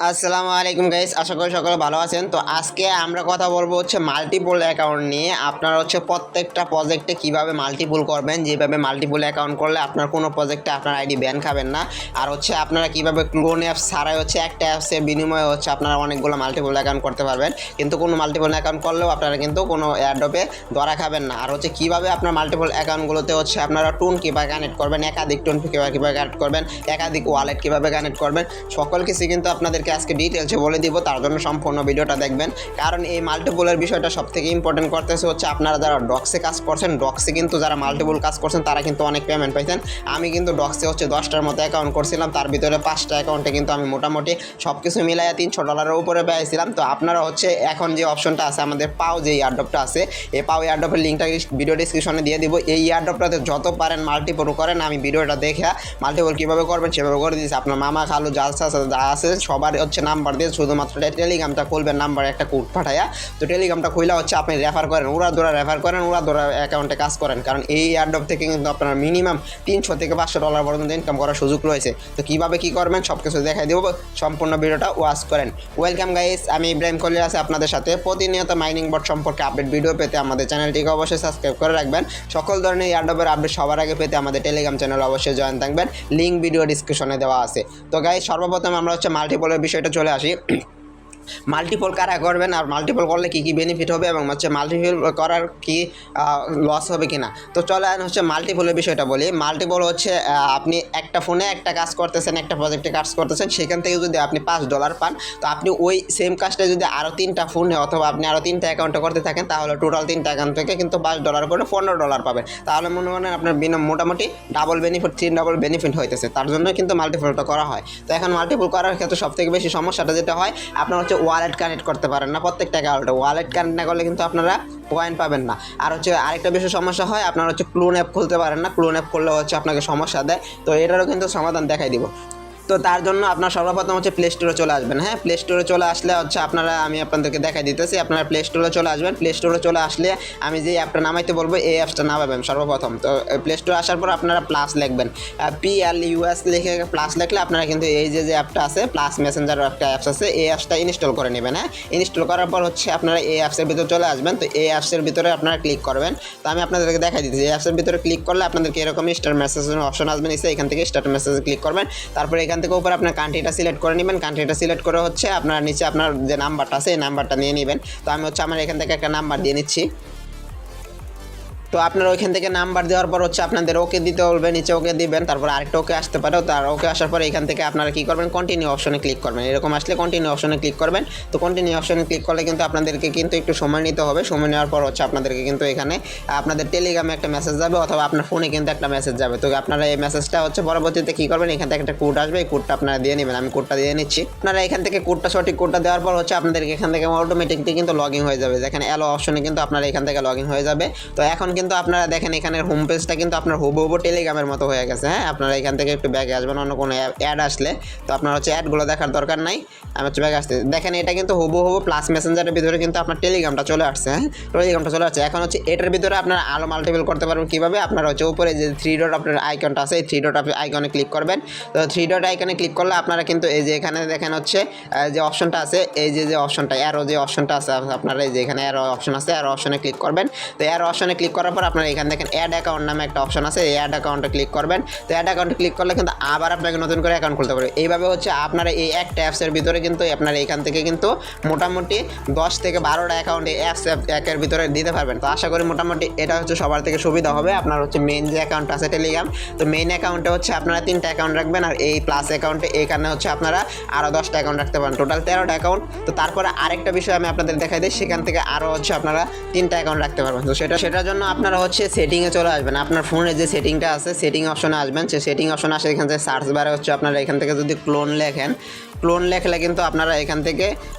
আসসালামু আলাইকুম গাইস, আশা করি সকলে ভালো আছেন। তো আজকে আমরা কথা বলবো হচ্ছে মাল্টিপল অ্যাকাউন্ট নিয়ে। আপনারা হচ্ছে প্রত্যেকটা প্রজেক্টে কিভাবে মাল্টিপল করবেন, যেভাবে মাল্টিপল অ্যাকাউন্ট করলে আপনার কোনো প্রজেক্টে আপনার আইডি ব্যান খাবেন না। আর হচ্ছে আপনারা কিভাবে ক্লোন অ্যাপস ছাড়াই হচ্ছে একটা অ্যাপসের বিনিময়ে হচ্ছে আপনারা অনেকগুলো মাল্টিপল অ্যাকাউন্ট করতে পারবেন, কিন্তু কোনো মাল্টিপল অ্যাকাউন্ট করলেও আপনারা কিন্তু কোনো এয়ারড্রপে ধরা খাবেন না। আর হচ্ছে কীভাবে আপনার মাল্টিপল অ্যাকাউন্টগুলোতে হচ্ছে আপনারা টুন কীভাবে কানেক্ট করবেন, একাধিক টুন কীভাবে কানেক্ট করবেন, একাধিক ওয়ালেট কীভাবে কানেক্ট করবেন, সকল কিছু কিন্তু আপনাদেরকে আজকে ডিটেলসে বলে দিব। তার জন্য সম্পূর্ণ ভিডিওটা দেখবেন, কারণ এই মাল্টিপলের বিষয়টা সবথেকে ইম্পর্টেন্ট করতেছে হচ্ছে আপনারা যারা ডক্সে কাজ করছেন, ডক্সে কিন্তু যারা মাল্টিপল কাজ করছেন তারা কিন্তু অনেক পেমেন্ট পাইছেন। আমি কিন্তু ডক্সে হচ্ছে 10টার মতো অ্যাকাউন্ট করছিলাম, তার ভিতরে 5টা অ্যাকাউন্টে কিন্তু আমি মোটামুটি সব কিছু মিলাইয়া $300 উপরে পেয়েছিলাম। তো আপনারা হচ্ছে এখন যে অপশনটা আছে আমাদের পাও, যে এয়ারড্রপটা আছে, এই পাও এয়ারড্রপের লিঙ্কটা ভিডিও ডিসক্রিপশনে দিয়ে দিব। এই এয়ারড্রপটাতে যত পারেন মাল্টিপল করেন, আমি ভিডিওটা দেখে মাল্টিপল কীভাবে করবেন সেভাবে করে দিয়েছি। আপনার মামা খালু যা আছে সবার হচ্ছে নাম্বার দিয়ে শুধুমাত্র টেলিগ্রামটা খুলবেন, নাম্বার একটা কোড পাঠাইয়া। তো টেলিগ্রামটা খুলে হচ্ছে আপনি রেফার করেন, ওরা ধরা রেফার করেন, ওরা ধরা অ্যাকাউন্টে কাজ করেন, কারণ এই এয়ারড্রপ থেকে কিন্তু আপনার মিনিমাম $300 থেকে $500 পর্যন্ত ইনকাম করার সুযোগ রয়েছে। তো কীভাবে কী করবেন সব কিছু দেখাই দেবো, সম্পূর্ণ ভিডিওটা ওয়াচ করেন। ওয়েলকাম গাইস, আমি ইব্রাহিম খলিল আছি আপনাদের সাথে। প্রতিনিয়ত মাইনিং বট সম্পর্কে আপডেট ভিডিও পেতে আমাদের চ্যানেলটিকে অবশ্যই সাবস্ক্রাইব করে রাখবেন। সকল ধরনের এয়ারড্রপের আপডেট সবার আগে পেতে আমাদের টেলিগ্রাম চ্যানেল অবশ্যই জয়েন থাকবেন, লিঙ্ক ভিডিও ডিসক্রিপশনে দেওয়া আছে। তো গাইস, সর্বপ্রথম আমরা হচ্ছে মাল্টিপলের বিষয়টা চলে আসি। মাল্টিপল কারা করবেন আর মাল্টিপল করলে কী কী বেনিফিট হবে এবং হচ্ছে মাল্টিপল করার কি লস হবে কি না। তো চলে হচ্ছে মাল্টিপলের বিষয়টা বলি। মাল্টিপল হচ্ছে আপনি একটা ফোনে একটা কাজ করতেছেন, একটা প্রজেক্টে কাজ করতেছেন, সেখান থেকে যদি আপনি $5 পান, তো আপনি ওই সেম কাজটা যদি আরও 3টা ফোনে অথবা আপনি আরও 3টা অ্যাকাউন্টে করতে থাকেন, তাহলে টোটাল 3টা অ্যাকাউন্ট থেকে কিন্তু $5 করে $15 পাবেন। তাহলে মনে করেন আপনার মোটামুটি ডাবল বেনিফিট, 3 ডাবল বেনিফিট হইতেছে। তার জন্য কিন্তু মাল্টিপলটা করা হয়। তো এখন মাল্টিপল করার ক্ষেত্রে সবথেকে বেশি সমস্যাটা যেটা হয়, আপনার হচ্ছে ওয়ালেট কানেক্ট করতে পারেন না। প্রত্যেকটা অ্যাকাউন্টে ওয়ালেট কানেক্ট না করলে কিন্তু আপনারা পয়েন্ট পাবেন না। আর হচ্ছে আরেকটা বেশি সমস্যা হয়, আপনারা হচ্ছে ক্লোন অ্যাপ খুলতে পারেন না। ক্লোন অ্যাপ করলে হচ্ছে আপনাকে সমস্যা দেয়। তো এটারও কিন্তু সমাধান দেখাই দিব। তো তার জন্য আপনার সর্বপ্রথম হচ্ছে প্লে স্টোরে চলে আসবেন। হ্যাঁ, প্লে স্টোরে চলে আসলে হচ্ছে আপনারা, আমি আপনাদেরকে দেখাই দিতেছি, আপনারা প্লে স্টোরে চলে আসবেন। প্লে স্টোরে চলে আসলে আমি যে অ্যাপটা নামাইতে বলবো এই অ্যাপসটা নামাবেন সর্বপ্রথম। তো প্লে স্টোরে আসার পর আপনারা প্লাস লিখবেন, PLUS লিখে প্লাস লিখলে আপনারা কিন্তু এই যে অ্যাপটা আছে, প্লাস মেসেঞ্জার একটা অ্যাপস আছে, এই অ্যাপসটা ইনস্টল করে নেবেন। হ্যাঁ, ইনস্টল করার পর হচ্ছে আপনারা এই অ্যাপসের ভিতরে চলে আসবেন। তো এই অ্যাপসের ভিতরে আপনারা ক্লিক করবেন। তো আমি আপনাদেরকে দেখাই দিচ্ছি, এই অ্যাপসের ভিতরে ক্লিক করলে আপনাদেরকে এরকম স্টার মেসেজের অপশন আসবে নিচে, এখান থেকে স্টার মেসেজে ক্লিক করবেন। তারপরে এখান থেকে উপরে আপনার কান্ট্রিটা সিলেক্ট করে নেবেন। কান্ট্রিটা সিলেক্ট করে হচ্ছে আপনার নিচে আপনার যে নাম্বারটা আছে এই নাম্বারটা নিয়ে নেবেন। তো আমি হচ্ছে আমার এখান থেকে একটা নাম্বার দিয়ে নিচ্ছি। তো আপনারা ওইখান থেকে নাম্বার দেওয়ার পর হচ্ছে আপনাদের ওকে দিতে বলবে, নিচে ওকে দিবেন। তারপর আরেকটা ওকে আসতে পারে। তার ওকে আসার পরে এখান থেকে আপনারা কী করবেন, কন্টিনিউ অপশনে ক্লিক করবেন। এরকম আসলে কন্টিনিউ অপশনে ক্লিক করবেন। তো কন্টিনিউ অপশনে ক্লিক করলে কিন্তু আপনাদেরকে কিন্তু একটু সময় নিতে হবে। সময় নেওয়ার পর হচ্ছে আপনাদেরকে কিন্তু এখানে আপনাদের টেলিগ্রামে একটা মেসেজ যাবে অথবা আপনার ফোনে কিন্তু একটা মেসেজ যাবে। তো আপনারা এই মেসেজটা হচ্ছে পরবর্তীতে কী করবেন, এখান থেকে একটা কোড আসবে, এই কোডটা আপনারা দিয়ে নেবেন। আমি কোডটা দিয়ে নিচ্ছি। আপনারা এখান থেকে সঠিক কোডটা দেওয়ার পর হচ্ছে আপনাদেরকে এখান থেকে অটোমেটিকলি কিন্তু লগ ইন হয়ে যাবে। দেখেন অ্যালো অপশনে কিন্তু আপনারা এখান থেকে লগ ইন হয়ে যাবে। তো এখন কিন্তু আপনারা দেখেন এখানের হোম পেজটা কিন্তু আপনার হুবহু টেলিগ্রামের মতো হয়ে গেছে। হ্যাঁ, আপনারা এখান থেকে একটু ব্যাগে আসবেন, অন্য কোনো অ্যাড আসলে তো আপনার হচ্ছে অ্যাডগুলো দেখার দরকার নাই। আমি হচ্ছে ব্যাগে আসতে দেখেন এটা কিন্তু হুবহু প্লাস মেসেঞ্জারের ভিতরে কিন্তু আপনার টেলিগ্রামটা চলে আসছে। হ্যাঁ, টেলিগ্রামটা চলে আসছে। এখন হচ্ছে এটার ভিতরে আপনারা আলো মাল্টিপল করতে পারবেন কীভাবে, আপনারা হচ্ছে উপরে যে 3 ডট আপনার আইকনটা আছে, এই 3 ডট আইকনে ক্লিক করবেন। তো 3 ডট আইকনে ক্লিক করলে আপনারা কিন্তু এই যে এখানে দেখেন হচ্ছে যে অপশনটা আছে, এই যে অপশনটা অ্যারো যে অপশনটা আছে, আপনারা এই যে এখানে অ্যারো অপশন আছে, অ্যারো অপশনে ক্লিক করবেন। তো অ্যারো অপশনে ক্লিক করার পর আপনারা এখানে দেখেন অ্যাড অ্যাকাউন্ট নামে একটা অপশন আছে, এই অ্যাড অ্যাকাউন্টে ক্লিক করবেন। তো অ্যাড অ্যাকাউন্টে ক্লিক করলে কিন্তু আবার আপনাকে নতুন করে অ্যাকাউন্ট খুলতে পারবে। এইভাবে হচ্ছে আপনারা এই একটা অ্যাপসের ভিতরে কিন্তু আপনারা এখান থেকে কিন্তু মোটামুটি 10 থেকে 12টা অ্যাকাউন্ট এই অ্যাপস একের ভিতরে দিতে পারবেন। তো আশা করি মোটামুটি এটা হচ্ছে সবার থেকে সুবিধা হবে। আপনার হচ্ছে মেইন যে অ্যাকাউন্ট আছে টেলিগ্রাম, তো মেইন অ্যাকাউন্টে হচ্ছে আপনারা 3টা অ্যাকাউন্ট রাখবেন, আর এই প্লাস অ্যাকাউন্টে এখানে হচ্ছে আপনারা আরও 10টা অ্যাকাউন্ট রাখতে পারেন, টোটাল 13টা অ্যাকাউন্ট। তো তারপরে আরেকটা বিষয় আমি আপনাদের দেখাই দিই, সেখান থেকে আরও হচ্ছে আপনারা 3টা অ্যাকাউন্ট রাখতে পারবেন। তো সেটার জন্য আপনারা হচ্ছে সেটিংয়ে চলে আসবেন। আপনার ফোনে যে সেটিংটা আছে, সেটিং অপশনে আসবেন। সে সেটিং অপশনে আসে এখান থেকে সার্চ বারে হচ্ছে আপনারা এখান থেকে যদি ক্লোন লেখেন, ক্লোন লেখলে কিন্তু আপনারা এখান থেকে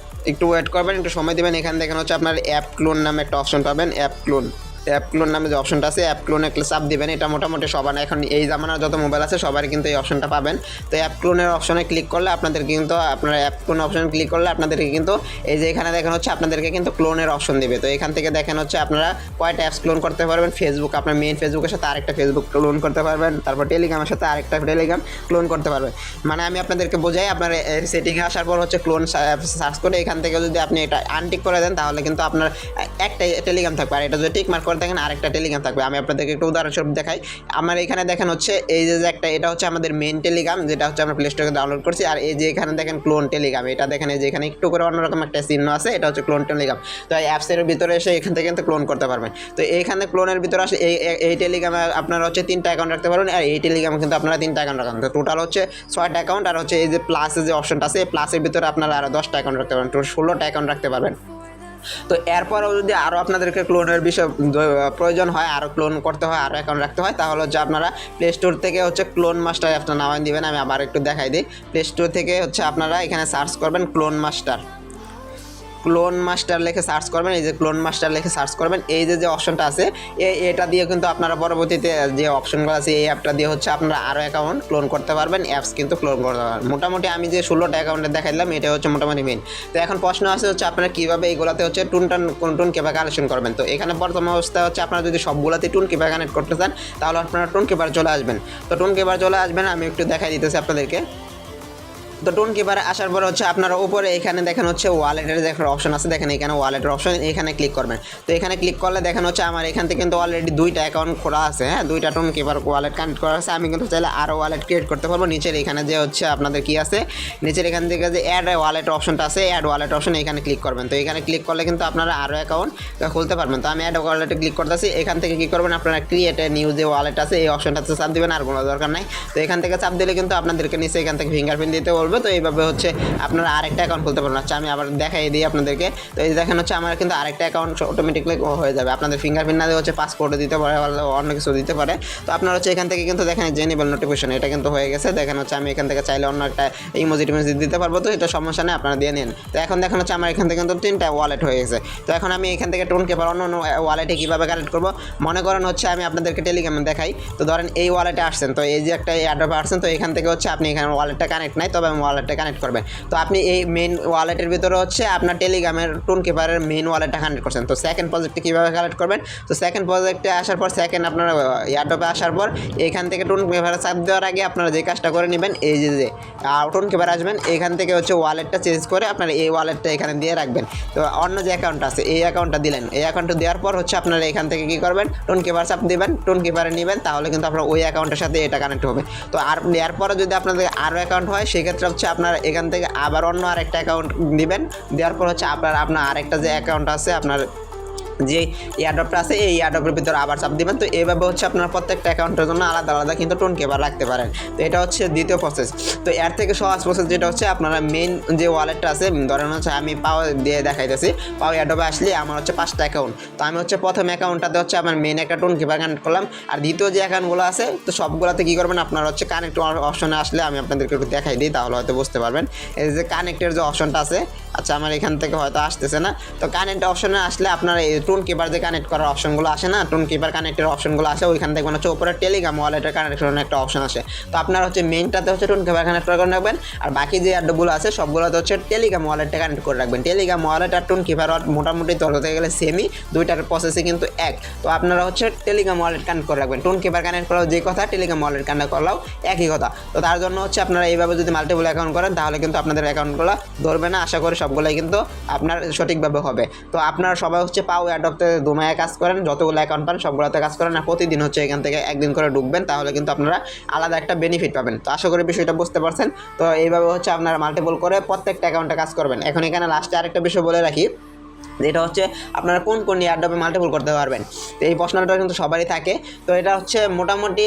একটু ওয়েট করবেন, একটু সময় দেবেন। এখান থেকে হচ্ছে আপনার অ্যাপ ক্লোন নামে একটা অপশন পাবেন, অ্যাপ ক্লোন। অ্যাপ ক্লোন নামে যে অপশনটা আছে অ্যাপ ক্লোনে চাপ দিবেন। এটা মোটামুটি সবার এখন এই জামানার যত মোবাইল আছে সবারই কিন্তু এই অপশনটা পাবেন। তো অ্যাপ ক্লোনের অপশনে ক্লিক করলে আপনাদের কিন্তু আপনারা অ্যাপ ক্লোন অপশনে ক্লিক করলে আপনাদেরকে কিন্তু এই যে এখানে দেখেন হচ্ছে আপনাদেরকে কিন্তু ক্লোনের অপশন দেবে। তো এখান থেকে দেখেন হচ্ছে আপনারা কয়টা অ্যাপস ক্লোন করতে পারবেন। ফেসবুক, আপনার মেইন ফেসবুকের সাথে আরেকটা ফেসবুক ক্লোন করতে পারবেন, তারপর টেলিগ্রামের সাথে আরেকটা টেলিগ্রাম ক্লোন করতে পারবেন। মানে আমি আপনাদেরকে বোঝাই, আপনার সেটিংয়ে আসার পর হচ্ছে ক্লোন সার্চ করে এখান থেকে যদি আপনি এটা আনটিক করে দেন তাহলে কিন্তু আপনার একটা টেলিগ্রাম থাকবে, আর এটা যদি টিক মার্ক করে দেখেন আরেকটা টেলিগ্রাম থাকবে। আমি আপনাদেরকে একটু উদাহরণস্বরূপ দেখাই। আমার এখানে দেখেন হচ্ছে এই যে একটা, এটা হচ্ছে আমাদের মেইন টেলিগ্রাম, যেটা হচ্ছে আমরা প্লে স্টোরে ডাউনলোড করছি। আর এই যে এখানে দেখেন ক্লোন টেলিগ্রাম, এটা দেখেন এই যে এখানে একটু করে অন্যরকম একটা চিহ্ন আছে, এটা হচ্ছে ক্লোন টেলিগ্রাম। তো এই অ্যাপসের ভিতরে এসে এখান থেকে কিন্তু ক্লোন করতে পারবেন। তো এইখানে ক্লোনের ভিতরে আসে এই টেলিগ্রামে আপনারা হচ্ছে 3টা অ্যাকাউন্ট রাখতে পারবেন, আর এই টেলিগ্রামে কিন্তু আপনারা 3টা অ্যাকাউন্ট রাখেন। তো টোটাল হচ্ছে 6টা অ্যাকাউন্ট, আর হচ্ছে এই যে প্লাসের যে অপশনটা আছে এই প্লাসের ভিতরে আপনারা আরও 10টা অ্যাকাউন্ট রাখতে পারবেন, টোটাল 16টা অ্যাকাউন্ট রাখতে পারবেন। তো এরপরও যদি আরও আপনাদেরকে ক্লোনের বিষয় প্রয়োজন হয়, আরও ক্লোন করতে হয়, আরও অ্যাকাউন্ট রাখতে হয়, তাহলে হচ্ছে আপনারা প্লে স্টোর থেকে হচ্ছে ক্লোন মাস্টার অ্যাপটা নামায় দিবেন। আমি আবার একটু দেখাই দিই। প্লে স্টোর থেকে হচ্ছে আপনারা এখানে সার্চ করবেন ক্লোন মাস্টার লিখে সার্চ করবেন। এই যে ক্লোন মাস্টার লিখে সার্চ করবেন, এই যে অপশনটা আছে এটা দিয়ে কিন্তু আপনারা পরবর্তীতে যে অপশনগুলো আছে এই অ্যাপটা দিয়ে হচ্ছে আপনারা আরও অ্যাকাউন্ট ক্লোন করতে পারবেন, অ্যাপস কিন্তু ক্লোন করতে পারবেন। মোটামুটি আমি যে 16টা অ্যাকাউন্টে দেখাইলাম এটা হচ্ছে মোটামুটি মেইন। তো এখন প্রশ্ন আছে হচ্ছে আপনারা কীভাবে এইগুলোতে হচ্ছে টুন কিভাবে কালেকশন করবেন। তো এখানে প্রথম অবস্থা হচ্ছে আপনারা যদি সবগুলোতে টুন কিভাবে কানেক্ট করতে চান তাহলে আপনারা টুন কিপার চলে আসবেন। তো টুন কিপার চলে আসবেন, আমি একটু দেখাই দিতেছি আপনাদেরকে। তো টোন কিপারে আসার পর হচ্ছে আপনারা উপরে এখানে দেখেন হচ্ছে ওয়ালেটের যে একটা অপশন আছে, দেখেন এখানে ওয়ালেটের অপশন, এখানে ক্লিক করবেন। তো এখানে ক্লিক করলে দেখেন হচ্ছে আমার এখান থেকে কিন্তু অলরেডি 2টা অ্যাকাউন্ট খোলা আছে, হ্যাঁ 2টা টোন কিপার ওয়ালেট কানেক্ট করা আছে। আমি কিন্তু চাইলে আরও ওয়ালেট ক্রিয়েট করতে পারবো। নিচের এখানে যে হচ্ছে আপনাদের কি আছে, নিচের এখান থেকে যে অ্যাড ওয়ালেট অপশনটা আছে, অ্যাড ওয়ালেট অপশন এখানে ক্লিক করবেন। তো এখানে ক্লিক করলে কিন্তু আপনারা আরও অ্যাকাউন্ট খুলতে পারবেন। তো আমি অ্যাড ওয়ালেটে ক্লিক করতেছি। এখান থেকে কী করবেন, আপনারা ক্রিয়েট এ নিউ যে ওয়ালেট আছে এই অপশনটাতে চাপ দেবেন, আর কোনো দরকার নাই। তো এখান থেকে চাপ দিলে কিন্তু আপনাদেরকে নিচে এখান থেকে ফিঙ্গারপ্রিন্ট দিতে বলবে। তো এইভাবে হচ্ছে আপনারা আরেকটা অ্যাকাউন্ট খুলতে পারবেন। আচ্ছা আমি আবার দেখাই দিই আপনাদেরকে। তো এই দেখেন হচ্ছে আমার কিন্তু আরেকটা অ্যাকাউন্ট অটোমেটিকলি হয়ে যাবে। আপনাদের ফিঙ্গারপ্রিন্ট না দিয়ে হচ্ছে পাসপোর্টও দিতে পারে, অন্য কিছু দিতে পারে। তো আপনারা হচ্ছে এখান থেকে কিন্তু দেখেন জেনেবল নোটিফিকেশন এটা কিন্তু হয়ে গেছে। দেখেন হচ্ছে আমি এখান থেকে চাইলে অন্য একটা ইমোজি দিতে পারবো। তো এটা সমস্যা নেই, আপনারা দিয়ে নিন। তো এখন দেখেন হচ্ছে আমার এখান থেকে কিন্তু 3টা ওয়ালেট হয়ে গেছে। তো এখন আমি এখান থেকে টোন কিপার অন্য ওয়ালেটে কীভাবে কানেক্ট করবো, মনে করেন হচ্ছে আমি আপনাদেরকে টেলিগ্রামে দেখাই। তো ধরেন এই ওয়ালেটে আসছেন, তো এই যে একটা অ্যাড্রপে আসছেন, তো এখান থেকে হচ্ছে আপনি এখানে ওয়ালেটটা কানেক্ট নাই, তবে আমি ওয়ালেটটা কানেক্ট করবেন। তো আপনি এই মেইন ওয়ালেটের ভিতরে হচ্ছে আপনার টেলিগ্রামের টোন কিপারের মেইন ওয়ালেটটা কানেক্ট করছেন। তো সেকেন্ড প্রজেক্টে কীভাবে কানেক্ট করবেন, তো সেকেন্ড প্রজেক্টে আসার পর সেকেন্ড আপনার এয়ারড্রপে আসার পর এখান থেকে টোন কিপারে চাপ দেওয়ার আগে আপনারা যে কাজটা করে নেবেন, এই যে টোন কিপার আসবেন, এখান থেকে হচ্ছে ওয়ালেটটা চেঞ্জ করে আপনারা এই ওয়ালেটটা এখানে দিয়ে রাখবেন। তো অন্য যে অ্যাকাউন্ট আছে এই অ্যাকাউন্টটা দিলেন, এই অ্যাকাউন্টটা দেওয়ার পর হচ্ছে আপনারা এখান থেকে কী করবেন, টোন কিপার চাপ দেবেন, টোন কিপারে নেবেন, তাহলে কিন্তু আপনার ওই অ্যাকাউন্টের সাথে এটা কানেক্ট হবে। তো আর এরপরে যদি আপনাদের আরও অ্যাকাউন্ট হয় সেক্ষেত্রে হচ্ছে আপনারা এখান থেকে আবার অন্য আরেকটা অ্যাকাউন্ট দিবেন। দেওয়ার পর হচ্ছে আপনার আরেকটা যে অ্যাকাউন্ট আছে আপনার যে এয়ারড্রপটা আছে এই এয়ারড্রপের ভিতরে আবার চাপ দিবেন। তো এইভাবে হচ্ছে আপনার প্রত্যেকটা অ্যাকাউন্টের জন্য আলাদা আলাদা কিন্তু টোন কিপার রাখতে পারেন। তো এটা হচ্ছে দ্বিতীয় প্রসেস। তো এর থেকে সহজ প্রসেস যেটা হচ্ছে আপনারা মেইন যে ওয়ালেটটা আছে, ধরেন হচ্ছে আমি পাও দিয়ে দেখাইতেছি, পাও এয়ারড্রপে আসলে আমার হচ্ছে 5টা অ্যাকাউন্ট। তো আমি হচ্ছে প্রথম অ্যাকাউন্টটাতে হচ্ছে আমার মেইন একটা টোন কিপার কানেক্ট করলাম, আর দ্বিতীয় যে অ্যাকাউন্টগুলো আছে তো সবগুলোতে কী করবেন, আপনারা হচ্ছে কানেক্ট অপশনে আসলে আমি আপনাদেরকে একটু দেখাই দিই, তাহলে হয়তো বুঝতে পারবেন। এই যে কানেক্টের যে অপশনটা আছে, আচ্ছা আমার এখান থেকে হয়তো আসতেছে না। তো কানেক্ট অপশনে আসলে আপনারা এই টোন কিপার যে কানেক্ট করার অপশনগুলো আসে না, টোন কিপার কানেক্টের অপশনগুলো আসে, ওইখান থেকে হচ্ছে উপরে টেলিগ্রাম ওয়ালেটের কানেকশনের একটা অপশন আসে। তো আপনারা হচ্ছে মেইনটাতে হচ্ছে টোন কিপার কানেক্ট করে রাখবেন, আর বাকি যে অ্যাডগুলো আছে সবগুলোতে হচ্ছে টেলিগ্রাম ওয়ালেটটা কানেক্ট করে রাখবেন। টেলিগ্রাম ওয়ালেট আর টোন কিপার মোটামুটি ধরতে গেলে সেমই, দুইটার প্রসেসে কিন্তু এক। তো আপনারা হচ্ছে টেলিগ্রাম ওয়ালেট কানেক্ট করে রাখবেন। টোন কিপার কানেক্ট করাও যে কথা, টেলিগ্রাম ওয়ালেট কানেক্ট করলেও একই কথা। তো তার জন্য হচ্ছে আপনারা এইভাবে যদি মাল্টিপল অ্যাকাউন্ট করেন তাহলে কিন্তু আপনাদের অ্যাকাউন্টগুলো ধরবে না। আশা করি সবগুলোই কিন্তু আপনার সঠিকভাবে হবে। তো আপনারা সবাই হচ্ছে পাও এয়ারড্রপতে দুমায় কাজ করেন, যতগুলো অ্যাকাউন্ট পান সবগুলোতে কাজ করেন, আর প্রতিদিন হচ্ছে এখান থেকে একদিন করে ঢুকবেন, তাহলে কিন্তু আপনারা আলাদা একটা বেনিফিট পাবেন। তো আশা করি বিষয়টা বুঝতে পারছেন। তো এইভাবে হচ্ছে আপনারা মাল্টিপল করে প্রত্যেকটা অ্যাকাউন্টে কাজ করবেন। এখন এখানে লাস্টে আরেকটা বিষয় বলে রাখি, যেটা হচ্ছে আপনারা কোন কোন এয়ারড্রপে মাল্টিপল করতে পারবেন। তো এই প্রশ্নটা কিন্তু সবারই থাকে। তো এটা হচ্ছে মোটামুটি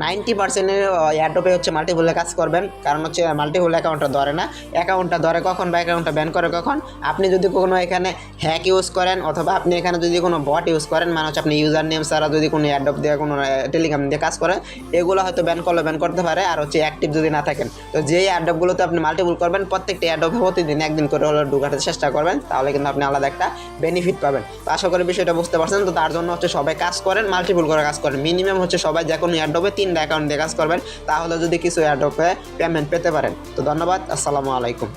90% এয়ারড্রপে হচ্ছে মাল্টিপলে কাজ করবেন, কারণ হচ্ছে মাল্টিপল অ্যাকাউন্টটা ধরে না। অ্যাকাউন্টটা ধরে কখন বা অ্যাকাউন্টটা ব্যান করে কখন, আপনি যদি কোনো এখানে হ্যাক ইউজ করেন, অথবা আপনি এখানে যদি কোনো বট ইউজ করেন, মানে হচ্ছে আপনি ইউজার নেম ছাড়া যদি কোনো এয়ারড্রপ দিয়ে কোনো টেলিগ্রাম দিয়ে কাজ করেন, এগুলো হয়তো ব্যান করলে ব্যান করতে পারে, আর হচ্ছে অ্যাক্টিভ যদি না থাকেন। তো যেই এয়ারড্রপগুলোতে আপনি মাল্টিপল করবেন প্রত্যেকটা এয়ারড্রপে প্রতিদিন একদিন করে হলে ঢুকাতে চেষ্টা করবেন, তাহলে কিন্তু আপনি আলাদা একটা একটা বেনিফিট পাবেন। তো আশা করি বিষয়টা বুঝতে পারছেন। তো তার জন্য হচ্ছে সবাই কাজ করেন, মাল্টিপুল করে কাজ করেন। মিনিমাম হচ্ছে সবাই যে কোনো এয়ারড্রপে 3টা অ্যাকাউন্ট দিয়ে কাজ করবেন, তাহলে যদি কিছু এয়ারড্রপে পেমেন্ট পেতে পারেন। তো ধন্যবাদ, আসসালামু আলাইকুম।